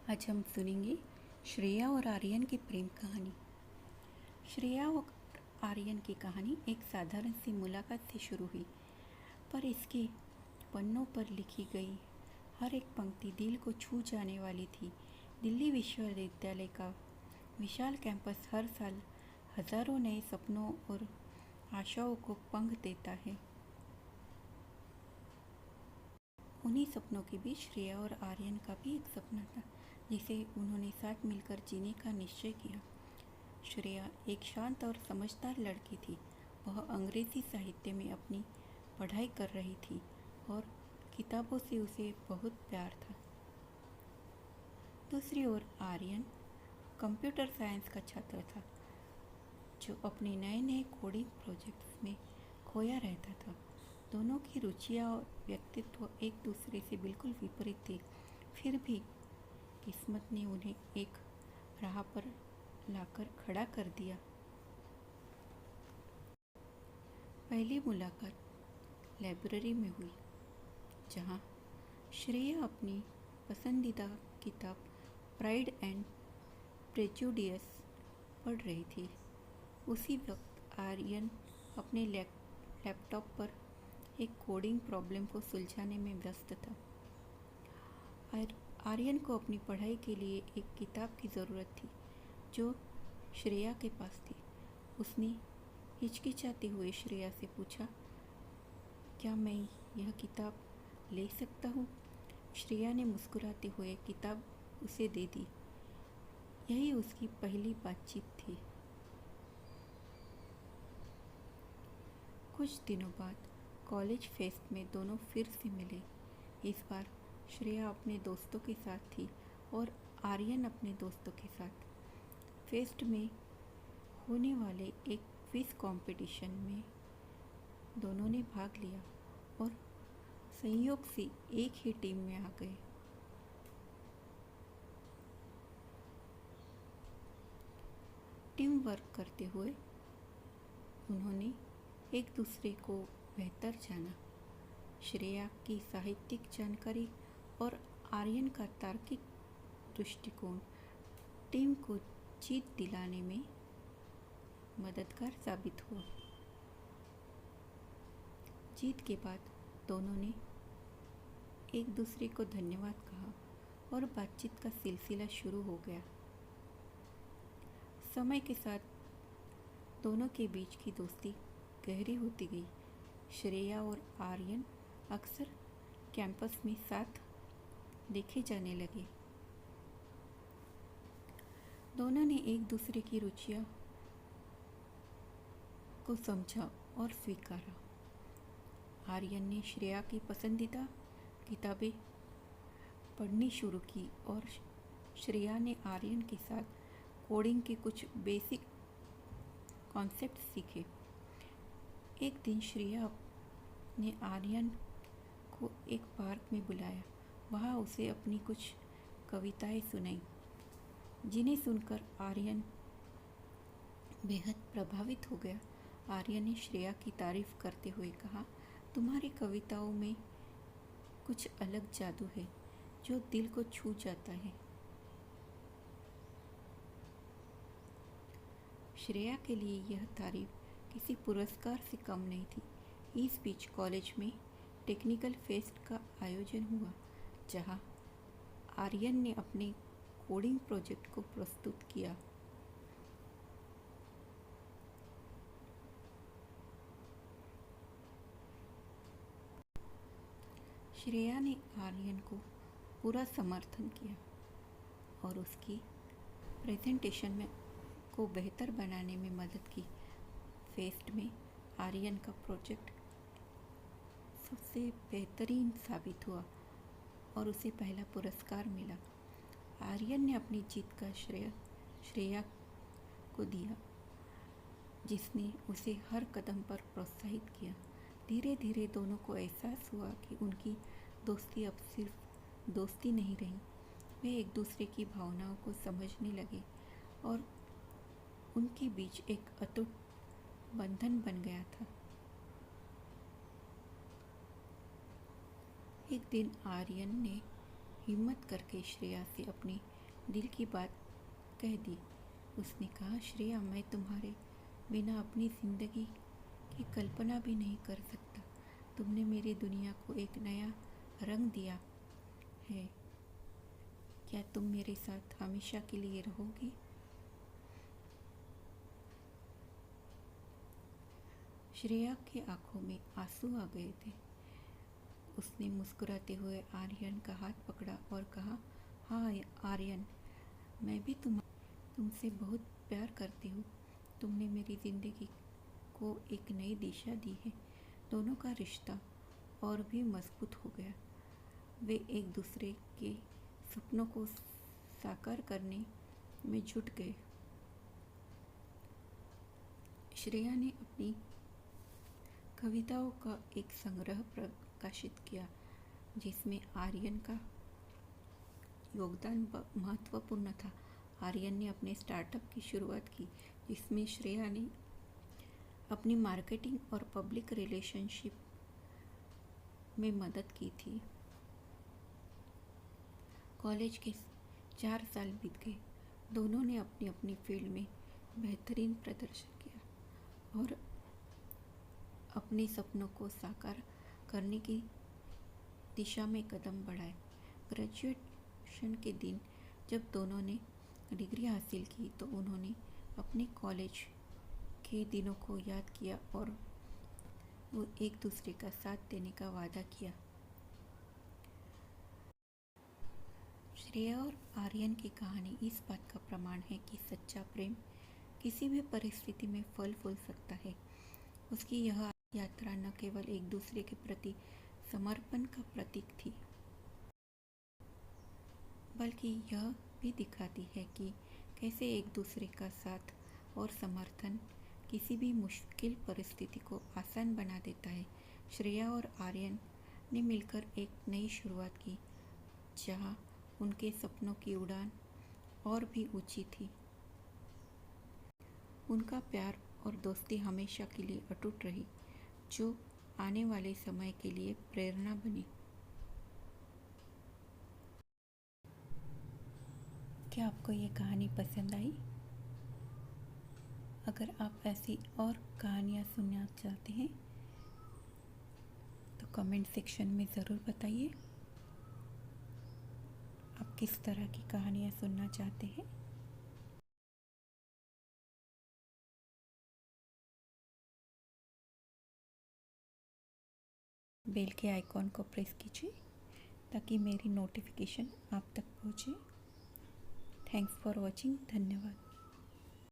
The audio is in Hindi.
आज हम सुनेंगे श्रेया और आर्यन की प्रेम कहानी। श्रेया और आर्यन की कहानी एक साधारण सी मुलाकात से शुरू हुई, पर इसके पन्नों पर लिखी गई हर एक पंक्ति दिल को छू जाने वाली थी। दिल्ली विश्वविद्यालय का विशाल कैंपस हर साल हजारों नए सपनों और आशाओं को पंख देता है। उन्हीं सपनों के बीच श्रेया और आर्यन का भी एक सपना था, जिसे उन्होंने साथ मिलकर जीने का निश्चय किया। श्रेया एक शांत और समझदार लड़की थी। वह अंग्रेजी साहित्य में अपनी पढ़ाई कर रही थी और किताबों से उसे बहुत प्यार था। दूसरी ओर आर्यन कंप्यूटर साइंस का छात्र था, जो अपने नए नए कोडिंग प्रोजेक्ट्स में खोया रहता था। दोनों की रुचियाँ और व्यक्तित्व एक दूसरे से बिल्कुल विपरीत थे, फिर भी किस्मत ने उन्हें एक राह पर लाकर खड़ा कर दिया। पहली मुलाकात लाइब्रेरी में हुई, जहाँ श्रेया अपनी पसंदीदा किताब प्राइड एंड प्रेजुडियस पढ़ रही थी। उसी वक्त आर्यन अपने लैपटॉप पर एक कोडिंग प्रॉब्लम को सुलझाने में व्यस्त था। आर्यन को अपनी पढ़ाई के लिए एक किताब की ज़रूरत थी, जो श्रेया के पास थी। उसने हिचकिचाते हुए श्रेया से पूछा, क्या मैं यह किताब ले सकता हूँ? श्रेया ने मुस्कुराते हुए किताब उसे दे दी। यही उसकी पहली बातचीत थी। कुछ दिनों बाद कॉलेज फेस्ट में दोनों फिर से मिले। इस बार श्रेया अपने दोस्तों के साथ थी और आर्यन अपने दोस्तों के साथ। फेस्ट में होने वाले एक क्विज कंपटीशन में दोनों ने भाग लिया और संयोग से एक ही टीम में आ गए। टीम वर्क करते हुए उन्होंने एक दूसरे को बेहतर जाना। श्रेया की साहित्यिक जानकारी और आर्यन का तार्किक दृष्टिकोण टीम को जीत दिलाने में मददगार साबित हुआ। जीत के बाद दोनों ने एक दूसरे को धन्यवाद कहा और बातचीत का सिलसिला शुरू हो गया। समय के साथ दोनों के बीच की दोस्ती गहरी होती गई। श्रेया और आर्यन अक्सर कैंपस में साथ देखे जाने लगे। दोनों ने एक दूसरे की रुचियां को समझा और स्वीकारा। आर्यन ने श्रेया की पसंदीदा किताबें पढ़नी शुरू की और श्रेया ने आर्यन के साथ कोडिंग के कुछ बेसिक कॉन्सेप्ट सीखे। एक दिन श्रेया ने आर्यन को एक पार्क में बुलाया। वहाँ उसे अपनी कुछ कविताएं सुनाई, जिन्हें सुनकर आर्यन बेहद प्रभावित हो गया। आर्यन ने श्रेया की तारीफ करते हुए कहा, तुम्हारी कविताओं में कुछ अलग जादू है जो दिल को छू जाता है। श्रेया के लिए यह तारीफ किसी पुरस्कार से कम नहीं थी। इस बीच कॉलेज में टेक्निकल फेस्ट का आयोजन हुआ, जहां आर्यन ने अपने कोडिंग प्रोजेक्ट को प्रस्तुत किया। श्रेया ने आर्यन को पूरा समर्थन किया और उसकी प्रेजेंटेशन में को बेहतर बनाने में मदद की। फेस्ट में आर्यन का प्रोजेक्ट सबसे बेहतरीन साबित हुआ और उसे पहला पुरस्कार मिला। आर्यन ने अपनी जीत का श्रेय श्रेया को दिया, जिसने उसे हर कदम पर प्रोत्साहित किया। धीरे धीरे दोनों को एहसास हुआ कि उनकी दोस्ती अब सिर्फ दोस्ती नहीं रही। वे एक दूसरे की भावनाओं को समझने लगे और उनके बीच एक अटूट बंधन बन गया था। एक दिन आर्यन ने हिम्मत करके श्रेया से अपनी दिल की बात कह दी। उसने कहा, श्रेया, मैं तुम्हारे बिना अपनी ज़िंदगी की कल्पना भी नहीं कर सकता। तुमने मेरी दुनिया को एक नया रंग दिया है। क्या तुम मेरे साथ हमेशा के लिए रहोगी? श्रेया के आंखों में आंसू आ गए थे। उसने मुस्कुराते हुए आर्यन का हाथ पकड़ा और कहा, हाँ आर्यन, मैं भी तुमसे बहुत प्यार करती हूँ। तुमने मेरी ज़िंदगी को एक नई दिशा दी है। दोनों का रिश्ता और भी मजबूत हो गया। वे एक दूसरे के सपनों को साकार करने में जुट गए। श्रेया ने अपनी कविताओं का एक संग्रह प्रकाशित किया जिसमें आर्यन का योगदान महत्वपूर्ण था। आर्यन ने अपने स्टार्टअप की शुरुआत की जिसमें श्रेया ने अपनी मार्केटिंग और पब्लिक रिलेशनशिप में मदद की थी। कॉलेज के 4 साल बीत गए। दोनों ने अपनी अपनी फील्ड में बेहतरीन प्रदर्शन किया और अपने सपनों को साकार करने की दिशा में कदम बढ़ाए। ग्रेजुएशन के दिन जब दोनों ने डिग्री हासिल की तो उन्होंने अपने कॉलेज के दिनों को याद किया और वो एक दूसरे का साथ देने का वादा किया। श्रेया और आर्यन की कहानी इस बात का प्रमाण है कि सच्चा प्रेम किसी भी परिस्थिति में फल फूल सकता है। उसकी यह यात्रा न केवल एक दूसरे के प्रति समर्पण का प्रतीक थी, बल्कि यह भी दिखाती है कि कैसे एक दूसरे का साथ और समर्थन किसी भी मुश्किल परिस्थिति को आसान बना देता है। श्रेया और आर्यन ने मिलकर एक नई शुरुआत की जहां उनके सपनों की उड़ान और भी ऊंची थी। उनका प्यार और दोस्ती हमेशा के लिए अटूट रही, जो आने वाले समय के लिए प्रेरणा बनी। क्या आपको ये कहानी पसंद आई? अगर आप ऐसी और कहानियाँ सुनना चाहते हैं तो कमेंट सेक्शन में ज़रूर बताइए आप किस तरह की कहानियाँ सुनना चाहते हैं। बेल के आइकॉन को प्रेस कीजिए ताकि मेरी नोटिफिकेशन आप तक पहुँचे। Thanks for watching. धन्यवाद।